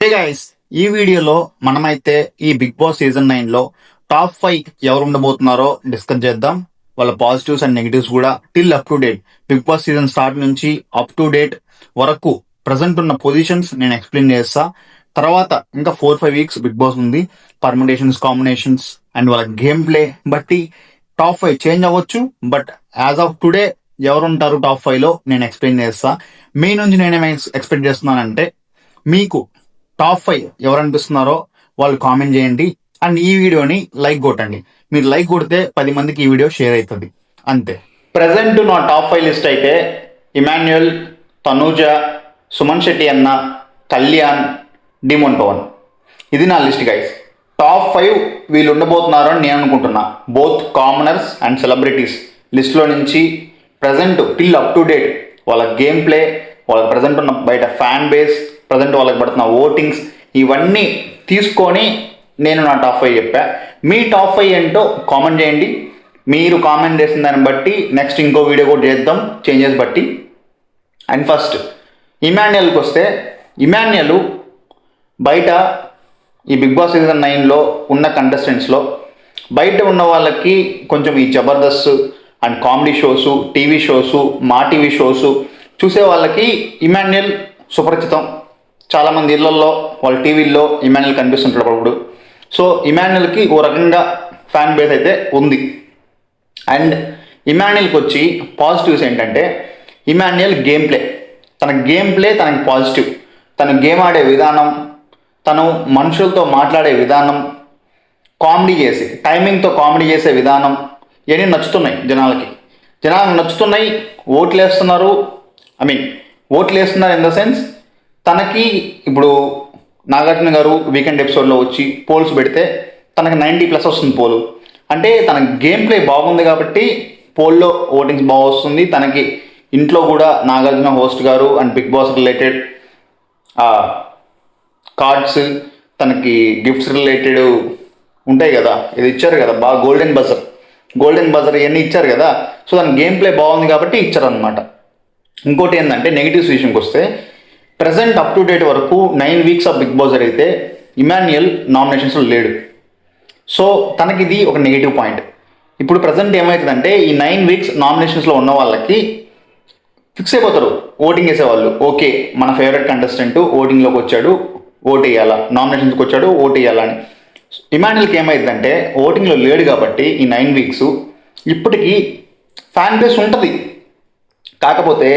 Hey guys, ఈ వీడియోలో మనమైతే ఈ బిగ్ బాస్ సీజన్ 9 లో టాప్ 5 ఎవరు ఉండబోతున్నారో డిస్కస్ చేద్దాం. వాళ్ళ పాజిటివ్స్ అండ్ నెగిటివ్స్ కూడా till up to date, Bigg Boss season start నుంచి అప్ టు డేట్ వరకు ప్రజెంట్ ఉన్న పొజిషన్స్ నేను ఎక్స్ప్లెయిన్ చేస్తా. తర్వాత ఇంకా 4-5 వీక్స్ బిగ్ బాస్ ఉంది. పర్ముటేషన్స్, కాంబినేషన్స్ అండ్ వాళ్ళ గేమ్ ప్లే బట్టి టాప్ 5 చేంజ్ అవ్వచ్చు. బట్ యాజ్ ఆఫ్ టుడే ఎవరు ఉంటారు టాప్ 5 లో నేను ఎక్స్ప్లెయిన్ చేస్తా. మీ నుంచి నేనేమి ఎక్స్పెక్ట్ చేస్తున్నానంటే, మీకు టాప్ 5 ఎవరు అనిపిస్తున్నారో వాళ్ళు కామెంట్ చేయండి అండ్ ఈ వీడియోని లైక్ కొట్టండి. మీరు లైక్ కొడితే 10 మందికి ఈ వీడియో షేర్ అవుతుంది, అంతే. ప్రెసెంట్ నా టాప్ 5 లిస్ట్ అయితే ఇమాన్యుయల్, తనూజ, సుమన్ శెట్టి అన్న, కళ్యాణ్, డిమోన్ పవన్. ఇది నా లిస్ట్ గైస్. టాప్ 5 వీళ్ళు ఉండబోతున్నారు అని నేను అనుకుంటున్నా. బోత్ కామనర్స్ అండ్ సెలబ్రిటీస్ లిస్ట్లో నుంచి present till up to date వాళ్ళ గేమ్ ప్లే, వాళ్ళకి ప్రజెంట్ ఉన్న బయట ఫ్యాన్ బేస్, ప్రజెంట్ వాళ్ళకి పడుతున్న ఓటింగ్స్, ఇవన్నీ తీసుకొని నేను నా టాప్ 5 చెప్పా. మీ టాప్ 5 ఏంటో కామెంట్ చేయండి. మీరు కామెంట్ చేసిన దాన్ని బట్టి నెక్స్ట్ ఇంకో వీడియో కూడా చేద్దాం చేంజెస్ బట్టి. అండ్ ఫస్ట్ ఇమాన్యుయల్కి వస్తే, ఇమాన్యుయల్ బయట ఈ బిగ్ బాస్ సీజన్ 9లో ఉన్న కంటెస్టెంట్స్లో బయట ఉన్న వాళ్ళకి కొంచెం ఈ Jabardasth and comedy shows, TV shows, మా టీవీ షోసు చూసే వాళ్ళకి ఇమాన్యుయల్ సుపరిచితం. చాలామంది ఇళ్లలో వాళ్ళ టీవీల్లో ఇమాన్యుయల్ కనిపిస్తుంటాడు అప్పుడు. సో ఇమాన్యుయల్కి ఓ రకంగా ఫ్యాన్ బేస్ అయితే ఉంది. అండ్ ఇమాన్యుయల్కి వచ్చి పాజిటివ్స్ ఏంటంటే, ఇమాన్యుయల్ గేమ్ ప్లే, తనకి పాజిటివ్. తను గేమ్ ఆడే విధానం, తను మనుషులతో మాట్లాడే విధానం, కామెడీ చేసి టైమింగ్తో కామెడీ చేసే విధానం, ఇవన్నీ నచ్చుతున్నాయి జనాలకి నచ్చుతున్నాయి. ఓట్లు వేస్తున్నారు ఇన్ ద సెన్స్, తనకి ఇప్పుడు నాగార్జున గారు వీకెండ్ ఎపిసోడ్లో వచ్చి పోల్స్ పెడితే తనకి 90+ వస్తుంది పోలు. అంటే తన గేమ్ ప్లే బాగుంది కాబట్టి పోల్లో ఓటింగ్స్ బాగా వస్తుంది. తనకి ఇంట్లో కూడా నాగార్జున హోస్ట్ గారు and Bigg Boss related cards, తనకి గిఫ్ట్స్ రిలేటెడ్ ఉంటాయి కదా, ఇది ఇచ్చారు కదా బాగా, గోల్డెన్ బజర్ ఇవన్నీ ఇచ్చారు కదా. సో తన గేమ్ ప్లే బాగుంది కాబట్టి ఇచ్చారనమాట. ఇంకోటి ఏంటంటే నెగిటివ్స్ విషయంకి వస్తే, ప్రజెంట్ అప్ టు డేట్ వరకు 9 వీక్స్ ఆఫ్ బిగ్ బాస్ జరిగితే ఇమాన్యుయల్ నామినేషన్స్లో లేడు. సో తనకి ఇది ఒక నెగిటివ్ పాయింట్. ఇప్పుడు ప్రజెంట్ ఏమవుతుందంటే, ఈ 9 వీక్స్ నామినేషన్స్లో ఉన్న వాళ్ళకి ఫిక్స్ అయిపోతారు ఓటింగ్ వేసేవాళ్ళు. ఓకే, మన ఫేవరెట్ కంటెస్టెంట్ ఓటింగ్లోకి వచ్చాడు, ఓటు వేయాలా, నామినేషన్స్కి వచ్చాడు, ఓటు వేయాలా అని. ఇమాన్యుయల్కి ఏమైందంటే, ఓటింగ్లో లేడు కాబట్టి ఈ 9 వీక్స్ ఇప్పటికీ ఫ్యాన్ బేస్ ఉంటుంది. కాకపోతే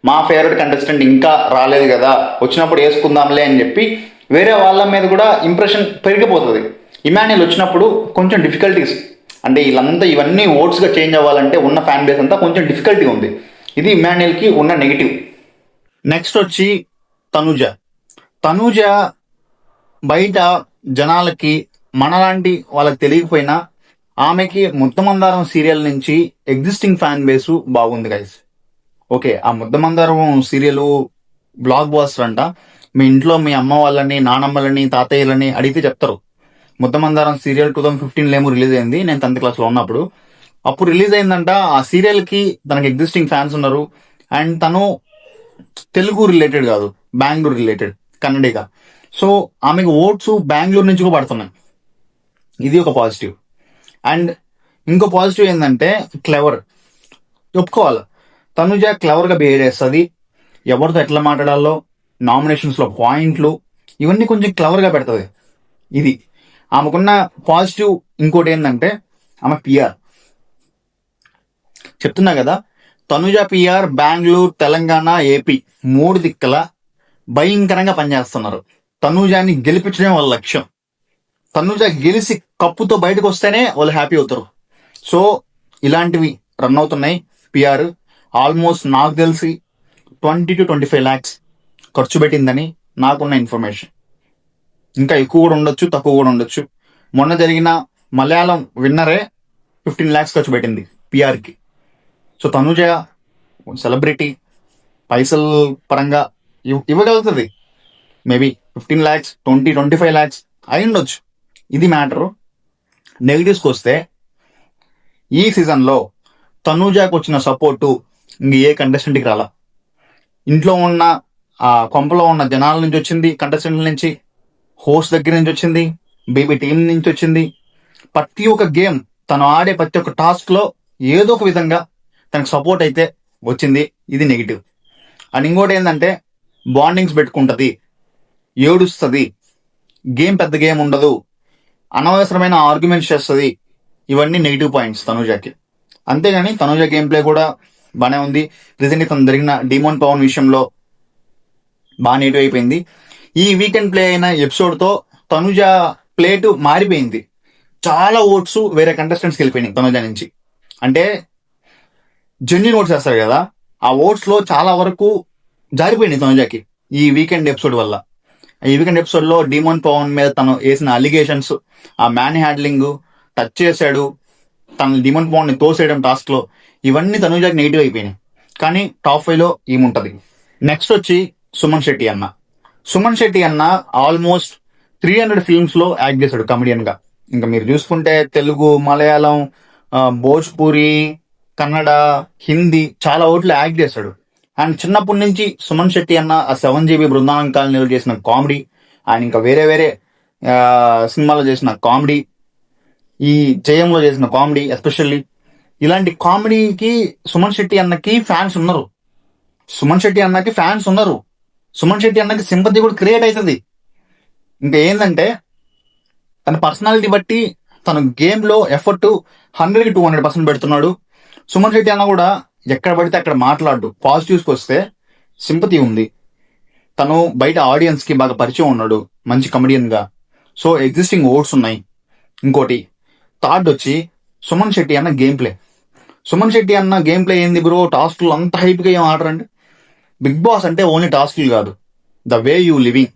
మా ఫేవరెట్ కంటెస్టెంట్ ఇంకా రాలేదు కదా, వచ్చినప్పుడు వేసుకుందాంలే అని చెప్పి వేరే వాళ్ళ మీద కూడా ఇంప్రెషన్ పెరిగిపోతుంది. ఇమాన్యుయల్ వచ్చినప్పుడు కొంచెం డిఫికల్టీస్, అంటే వీళ్ళంతా ఇవన్నీ ఓట్స్గా చేంజ్ అవ్వాలంటే ఉన్న ఫ్యాన్ బేస్ అంతా కొంచెం డిఫికల్టీ ఉంది. ఇది ఇమాన్యుయల్కి ఉన్న నెగిటివ్. నెక్స్ట్ వచ్చి తనూజ బయట జనాలకి, మనలాంటి వాళ్ళకి తెలియకపోయినా ఆమెకి ముద్దమందారం సీరియల్ నుంచి ఎగ్జిస్టింగ్ ఫ్యాన్ బేసు బాగుంది గైస్. ఓకే, ఆ ముద్దమందారం సీరియల్ బ్లాక్ బాస్టర్ అంట. మీ ఇంట్లో మీ అమ్మ వాళ్ళని, నానమ్మలని, తాతయ్యలని అడిగితే చెప్తారు. ముద్దమందారం సీరియల్ 2015లో ఏమో రిలీజ్ అయింది, నేను 10th క్లాస్లో ఉన్నప్పుడు. అప్పుడు రిలీజ్ అయిందంట. ఆ సీరియల్కి తనకి ఎగ్జిస్టింగ్ ఫ్యాన్స్ ఉన్నారు. అండ్ తను తెలుగు రిలేటెడ్ కాదు, బెంగళూరు రిలేటెడ్, కన్నడిగా. సో ఆమెకు ఓట్స్ బెంగళూరు నుంచి కూడా పడుతున్నాయి. ఇది ఒక పాజిటివ్. అండ్ ఇంకో పాజిటివ్ ఏంటంటే క్లెవర్. ఒప్పుకోవాలి, తనుజ క్లవర్గా బిహేవ్ చేస్తుంది. ఎవరితో ఎట్లా మాట్లాడాలో, నామినేషన్స్లో పాయింట్లు, ఇవన్నీ కొంచెం క్లవర్గా పెడుతుంది. ఇది ఆమెకున్న పాజిటివ్. ఇంకోటి ఏంటంటే ఆమె పిఆర్. చెప్తున్నా కదా, తనుజ పిఆర్ బెంగళూరు, తెలంగాణ, ఏపీ 3 దిక్కల భయంకరంగా పనిచేస్తున్నారు. తనుజాని గెలిపించడం వాళ్ళ లక్ష్యం. తనుజ గెలిచి కప్పుతో బయటకు వస్తేనే వాళ్ళు హ్యాపీ అవుతారు. సో ఇలాంటివి రన్ అవుతున్నాయి. పిఆర్ ఆల్మోస్ట్ నాకు తెలిసి 20 to 25 lakhs ఖర్చు పెట్టిందని నాకున్న ఇన్ఫర్మేషన్. ఇంకా ఎక్కువ కూడా ఉండొచ్చు, తక్కువ కూడా ఉండొచ్చు. మొన్న జరిగిన మలయాళం విన్నరే 15 lakhs ఖర్చు పెట్టింది పిఆర్కి. సో తనుజ సెలబ్రిటీ, పైసల పరంగా ఇవ్వగలుగుతుంది. మేబీ 15 lakhs, 20-25 lakhs అయి ఉండొచ్చు. ఇది మ్యాటరు. నెగిటివ్స్కి వస్తే, ఈ సీజన్లో తనూజాకు వచ్చిన సపోర్టు ఇంక ఏ కంటెస్టెంట్కి రాలా. ఇంట్లో ఉన్న ఆ కొంపలో ఉన్న జనాల నుంచి వచ్చింది, కంటెస్టెంట్ల నుంచి, హోస్ట్ దగ్గర నుంచి వచ్చింది, బేబీ టీం నుంచి వచ్చింది. ప్రతి ఒక్క గేమ్ తను ఆడే ప్రతి ఒక్క టాస్క్ లో ఏదో ఒక విధంగా తనకు సపోర్ట్ అయితే వచ్చింది. ఇది నెగిటివ్. అండ్ ఇంకోటి ఏంటంటే బాండింగ్స్ పెట్టుకుంటది, ఏడుస్తుంది, పెద్ద గేమ్ ఉండదు, అనవసరమైన ఆర్గ్యుమెంట్స్ చేస్తుంది. ఇవన్నీ నెగిటివ్ పాయింట్స్ తనుజాకి. అంతేగాని తనుజ గేమ్ ప్లే కూడా బానే ఉంది. రీసెంట్లీ తను జరిగిన డిమోన్ పవన్ విషయంలో బాగా నెగిటివ్ అయిపోయింది. ఈ వీకెండ్ ప్లే అయిన ఎపిసోడ్ తో తనుజ ప్లేటు మారిపోయింది. చాలా ఓట్స్ వేరే కంటెస్టెంట్స్కి వెళ్ళిపోయినాయి తనుజ నుంచి. అంటే జెన్యున్ ఓట్స్ వేస్తారు కదా, ఆ ఓట్స్ లో చాలా వరకు జారిపోయినాయి తనుజాకి ఈ వీకెండ్ ఎపిసోడ్ వల్ల. ఈ వీకెండ్ ఎపిసోడ్ లో డిమోన్ పవన్ మీద తను వేసిన అలిగేషన్స్, ఆ మ్యాన్ హ్యాండ్లింగ్, టచ్ చేశాడు, తన డిమోన్ పవన్ ని తోసేయడం టాస్క్ లో, ఇవన్నీ తనుజాకి నెగిటివ్ అయిపోయినాయి. కానీ టాప్ 5 లో ఏముంటది. నెక్స్ట్ వచ్చి సుమన్ శెట్టి అన్న. సుమన్ శెట్టి అన్న ఆల్మోస్ట్ 300 ఫిల్మ్స్ లో యాక్ట్ చేశాడు కమెడియన్ గా. ఇంకా మీరు చూసుకుంటే తెలుగు, మలయాళం, భోజ్పూరి, కన్నడ, హిందీ చాలా ఓట్లు యాక్ట్ చేశాడు. అండ్ చిన్నప్పటి నుంచి సుమన్ శెట్టి అన్న ఆ 7 GB బృందావనం కాలనీలో చేసిన కామెడీ, ఆయన ఇంకా వేరే వేరే సినిమాలో చేసిన కామెడీ, ఈ జయంలో చేసిన కామెడీ ఎస్పెషల్లీ, ఇలాంటి కామెడీకి సుమన్ శెట్టి అన్నకి ఫ్యాన్స్ ఉన్నారు. సుమన్ శెట్టి అన్నకి ఫ్యాన్స్ ఉన్నారు. సుమన్ శెట్టి అన్నకి సింపతి కూడా క్రియేట్ అవుతుంది. ఇంకా ఏంటంటే తన పర్సనాలిటీ బట్టి తన గేమ్ లో ఎఫర్ట్ 100కి 200% పెడుతున్నాడు. సుమన్ శెట్టి అన్న కూడా ఎక్కడ పడితే అక్కడ మాట్లాడు. పాజిటివ్స్కి వస్తే సింపతి ఉంది. తను బయట ఆడియన్స్ కి బాగా పరిచయం ఉన్నాడు మంచి కమెడియన్ గా. సో ఎగ్జిస్టింగ్ ఓట్స్ ఉన్నాయి. ఇంకోటి థర్డ్ వచ్చి సుమన్ శెట్టి అన్న గేమ్ ప్లే. సుమన్ శెట్టి అన్న గేమ్ ప్లే ఏంది బ్రో, టాస్క్లు అంత హైప్గా ఏం ఆడరండి. బిగ్ బాస్ అంటే ఓన్లీ టాస్క్లు కాదు, ద వే యూ లివింగ్.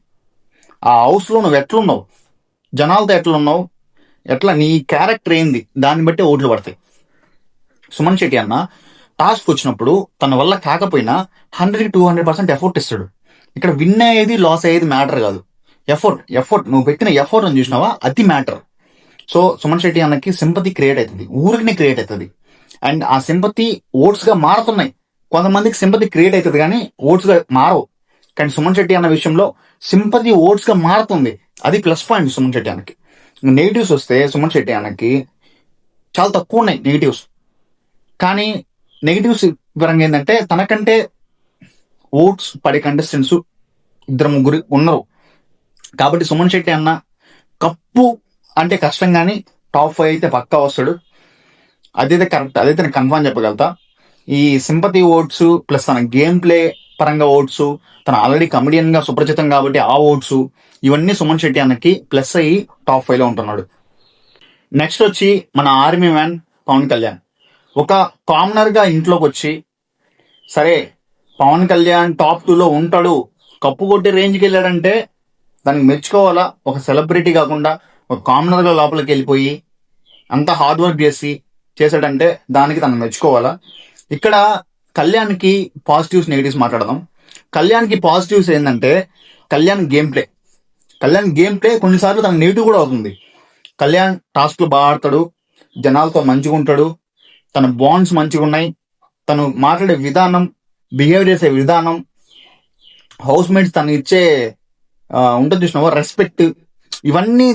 ఆ హౌస్ లో నువ్వు ఎట్లున్నావు, జనాలతో ఎట్లున్నావు, ఎట్లా నీ క్యారెక్టర్ ఏంది, దాన్ని బట్టి ఓట్లు పడతాయి. సుమన్ శెట్టి అన్న టాస్క్ వచ్చినప్పుడు తన వల్ల కాకపోయినా 100కి 200% ఎఫర్ట్ ఇస్తాడు. ఇక్కడ విన్ అయ్యేది లాస్ అయ్యేది మ్యాటర్ కాదు, ఎఫర్ట్ నువ్వు పెట్టిన ఎఫర్ట్ అని చూసినావా, అది మ్యాటర్. సో సుమన్ శెట్టి అన్నకి సింపతి క్రియేట్ అవుతుంది, ఊరికి క్రియేట్ అవుతుంది. అండ్ ఆ సింపతి ఓట్స్ గా మారుతున్నాయి. కొంతమందికి సింపతి క్రియేట్ అవుతుంది కానీ ఓట్స్ గా మారవు. కానీ సుమన్ శెట్టి అన్న విషయంలో సింపతి ఓట్స్ గా మారుతుంది. అది ప్లస్ పాయింట్ సుమన్ శెట్టి అన్నకి. నెగిటివ్స్ వస్తే సుమన్ శెట్టి అన్నకి చాలా తక్కువ ఉన్నాయి నెగిటివ్స్. కానీ నెగిటివ్స్ పరంగా ఏంటంటే తనకంటే ఓట్స్ పడే కంటెస్టెంట్స్ 2-3 ఉన్నారు. కాబట్టి సుమన్ శెట్టి అన్న కప్పు అంటే కష్టం కానీ టాప్ 5 అయితే పక్కా వస్తాడు. అదైతే కరెక్ట్, అదైతే నేను కన్ఫర్మ్ చెప్పగలుగుతా. ఈ సింపతి ఓట్స్ ప్లస్ తన గేమ్ ప్లే పరంగా ఓట్స్, తన ఆల్రెడీ కమెడియన్ గా సుపరిచితం కాబట్టి ఆ ఓట్స్, ఇవన్నీ సుమన్ శెట్టి అన్నకి ప్లస్ అయ్యి టాప్ 5 లో ఉంటున్నాడు. నెక్స్ట్ వచ్చి మన ఆర్మీ మ్యాన్ పవన్ కళ్యాణ్. ఒక కామనర్ గా ఇంట్లోకి వచ్చి, సరే పవన్ కళ్యాణ్ టాప్ 2 లో ఉంటాడు, కప్పు కొట్టే రేంజ్కి వెళ్ళాడంటే దానికి మెచ్చుకోవాలా. ఒక సెలబ్రిటీ కాకుండా ఒక కామనర్ గా లోపలికి వెళ్ళిపోయి అంత హార్డ్ వర్క్ చేశాడంటే దానికి తను మెచ్చుకోవాలా. ఇక్కడ కళ్యాణ్కి పాజిటివ్స్ నెగిటివ్స్ మాట్లాడదాం. కళ్యాణ్కి పాజిటివ్స్ ఏంటంటే కళ్యాణ్ గేమ్ ప్లే కొన్నిసార్లు తన నెగిటివ్ కూడా అవుతుంది. కళ్యాణ్ టాస్క్లు బాగా ఆడతాడు, జనాలతో మంచిగా ఉంటాడు, తన బాండ్స్ మంచిగా ఉన్నాయి, తను మాట్లాడే విధానం, బిహేవ్ చేసే విధానం, హౌస్ మేట్స్ తను ఇచ్చే ఉంటుంది చూసినావా రెస్పెక్ట్, ఇవన్నీ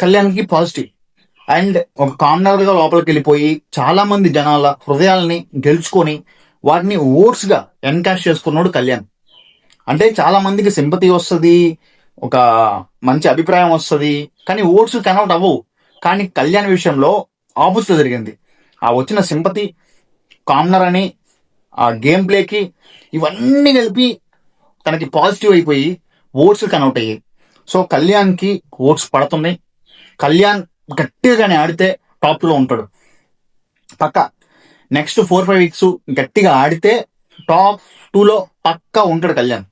కళ్యాణ్కి పాజిటివ్. అండ్ ఒక కామనర్ గా లోపలికి వెళ్ళిపోయి చాలా మంది జనాల హృదయాలని గెలుచుకొని వాటిని ఓట్స్ గా ఎన్కాష్ చేసుకున్నాడు కళ్యాణ్. అంటే చాలా మందికి సింపతి వస్తుంది, ఒక మంచి అభిప్రాయం వస్తుంది, కానీ ఓట్స్ కనౌట్ అవ్వవు. కానీ కళ్యాణ్ విషయంలో ఆపోజిట్ జరిగింది. ఆ వచ్చిన సింపతి, కామనర్ అని, ఆ గేమ్ ప్లేకి, ఇవన్నీ కలిపి తనకి పాజిటివ్ అయిపోయి ఓట్స్ కనౌట్ అయ్యాయి. సో కళ్యాణ్కి ఓట్స్ పడుతున్నాయి. కళ్యాణ్ గట్టిగానే ఆడితే టాప్ లో ఉంటాడు పక్కా. నెక్స్ట్ 4-5 వీక్స్ గట్టిగా ఆడితే టాప్ 2 లో పక్కా ఉంటాడు కళ్యాణ్.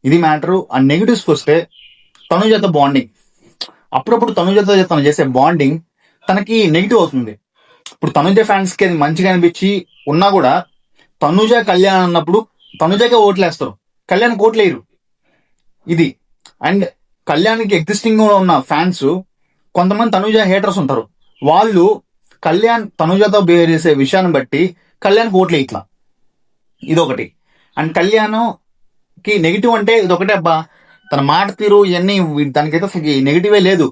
ఇది మ్యాటరు. ఆ నెగిటివ్స్కి వస్తే తనుజతో బాండింగ్, అప్పుడప్పుడు తనుజతో తను చేసే బాండింగ్ తనకి నెగిటివ్ అవుతుంది. ఇప్పుడు తనుజ ఫ్యాన్స్ కి అది మంచిగా అనిపించి ఉన్నా కూడా తనుజ కళ్యాణ్ అన్నప్పుడు తనుజకే ఓట్లేస్తారు, కళ్యాణ్ ఓట్లేయరు. ఇది. అండ్ కళ్యాణ్కి ఎగ్జిస్టింగ్ ఉన్న ఫ్యాన్స్ కొంతమంది తనుజ హేటర్స్ ఉంటారు, వాళ్ళు కళ్యాణ్ తనుజతో బిహేవ్ చేసే విషయాన్ని బట్టి కళ్యాణ్కి ఓట్లే ఇట్లా. ఇదొకటి. అండ్ కళ్యాణ్ కి నెగిటివ్ అంటే ఇది ఒకటే అబ్బా, తన మాట తీరు ఇవన్నీ దానికైతే అసలు నెగిటివే లేదు.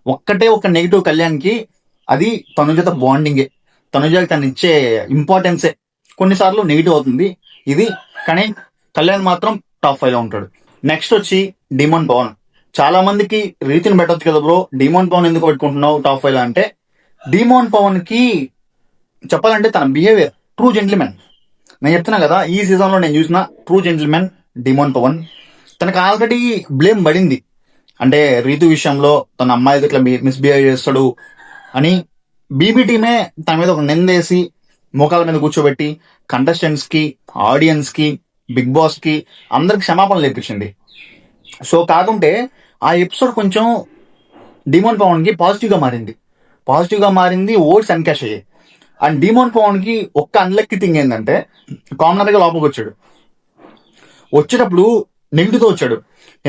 ఒక్కటే ఒక నెగిటివ్ కళ్యాణ్కి, అది తనుజత బాండింగే, తనుజకి తను ఇచ్చే ఇంపార్టెన్సే కొన్నిసార్లు నెగిటివ్ అవుతుంది ఇది. కానీ కళ్యాణ్ మాత్రం టాప్ 5 లో ఉంటాడు. నెక్స్ట్ వచ్చి డిమోన్ పవన్. చాలా మందికి రీతిని పెట్టొచ్చు కదా బ్రో, డిమోన్ పవన్ ఎందుకు పెట్టుకుంటున్నావు టాప్ 5 లో అంటే, డిమోన్ పవన్ కి చెప్పాలంటే తన బిహేవియర్ ట్రూ జెంటిల్మెన్. నేను చెప్తున్నా కదా, ఈ సీజన్ లో నేను చూసిన ట్రూ జెంటిల్మెన్ డిమోన్ పవన్. తనకు ఆల్రెడీ బ్లేమ్ పడింది, అంటే రీతు విషయంలో తన అమ్మాయి ఇట్లా మిస్బిహేవ్ చేస్తాడు అని బీబీ టీమే తన మీద ఒక నిందేసి మోకాల మీద కూర్చోబెట్టి కంటెస్టెంట్స్ కి, ఆడియన్స్ కి, బిగ్ బాస్ కి అందరికి క్షమాపణలు నేర్పించింది. సో కాకుంటే ఆ ఎపిసోడ్ కొంచెం డిమోన్ పవన్ కి పాజిటివ్ గా మారింది, ఓట్స్ ఎన్కాష్ అయ్యాయి. అండ్ డిమోన్ పవన్ కి ఒక్క అన్లక్కీ థింగ్ ఏంటంటే, కామనర్ గా లోపలికి వచ్చేటప్పుడు నెగిటివ్ తో వచ్చాడు.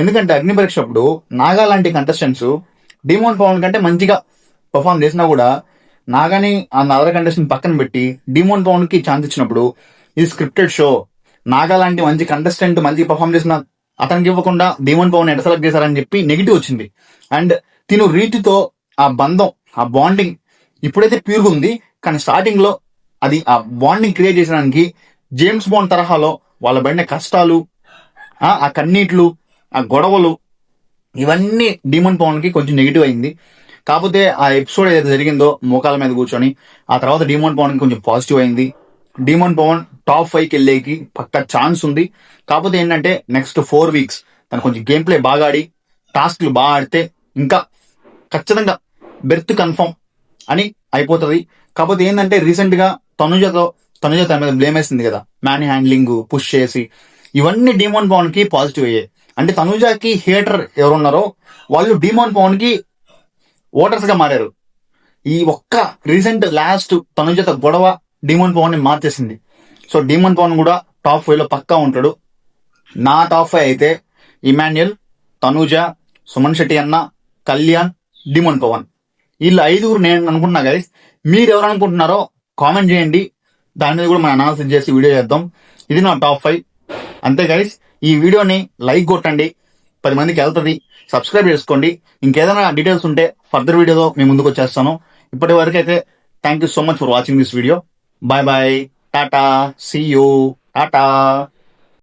ఎందుకంటే అగ్ని పరీక్ష అప్పుడు నాగా లాంటి కంటెస్టెంట్స్ డిమోన్ పవన్ కంటే మంచిగా పర్ఫార్మ్ చేసినా కూడా నాగాని ఆ అదర్ కంటెస్టెంట్ పక్కన పెట్టి డిమోన్ పవన్ కి ఛాన్స్ ఇచ్చినప్పుడు, ఇది స్క్రిప్టెడ్ షో, నాగా లాంటి మంచి కంటెస్టెంట్ మంచి పర్ఫార్మ్ చేసిన అతనికి ఇవ్వకుండా డిమోన్ పవన్ ఎట సెలెక్ట్ చేశారని చెప్పి నెగిటివ్ వచ్చింది. అండ్ తిను రీతితో ఆ బంధం, ఆ బాండింగ్ ఇప్పుడైతే ప్యూర్గా ఉంది. కానీ స్టార్టింగ్ లో అది ఆ బాండింగ్ క్రియేట్ చేసడానికి జేమ్స్ బాండ్ తరహాలో వాళ్ళ పడిన కష్టాలు, ఆ కన్నీట్లు, ఆ గొడవలు, ఇవన్నీ డిమోన్ పవన్ కి కొంచెం నెగిటివ్ అయింది. కాకపోతే ఆ ఎపిసోడ్ ఏదైతే జరిగిందో మోకాల మీద కూర్చొని, ఆ తర్వాత డిమోన్ పవన్ కి కొంచెం పాజిటివ్ అయింది. డిమోన్ పవన్ టాప్ 5 కి వెళ్ళేకి పక్క ఛాన్స్ ఉంది. కాకపోతే ఏంటంటే నెక్స్ట్ 4 వీక్స్ తను కొంచెం గేమ్ ప్లే బాగా ఆడి, టాస్క్లు బాగా ఆడితే ఇంకా ఖచ్చితంగా బెర్త్ కన్ఫర్మ్ అని అయిపోతుంది. కాకపోతే ఏంటంటే రీసెంట్ గా తనుజ తన మీద బ్లేమ్ వేసింది కదా, మ్యాన్ హ్యాండ్లింగ్, పుష్ చేసి, ఇవన్నీ డిమోన్ పవన్ కి పాజిటివ్ అయ్యాయి. అంటే తనుజకి హేటర్ ఎవరున్నారో వాళ్ళు డిమోన్ పవన్ కి ఓటర్స్ గా మారారు. ఈ ఒక్క రీసెంట్ లాస్ట్ తనుజత గొడవ డిమోన్ పవన్ ని మార్చేసింది. సో డిమోన్ పవన్ కూడా టాప్ 5 లో పక్కా ఉంటాడు. నా టాప్ 5 అయితే ఇమాన్యుయల్, తనుజ, సుమన్ శెట్టి అన్న, కళ్యాణ్, డిమోన్ పవన్, వీళ్ళు 5 నేను అనుకుంటున్నా గైస్. మీరు ఎవరు అనుకుంటున్నారో కామెంట్ చేయండి, దాని మీద కూడా మనం అనాలిసిస్ చేసి వీడియో చేద్దాం. ఇది నా టాప్ 5 అంతే గైస్. ఈ వీడియోని లైక్ కొట్టండి, 10 మందికి వెళ్తుంది. సబ్స్క్రైబ్ చేసుకోండి. ఇంకేదైనా డీటెయిల్స్ ఉంటే ఫర్దర్ వీడియోలో మేము ముందుకు వచ్చేస్తాను. ఇప్పటి వరకు అయితే thank you so much for watching this video. Bye bye, tata, see you, Tata.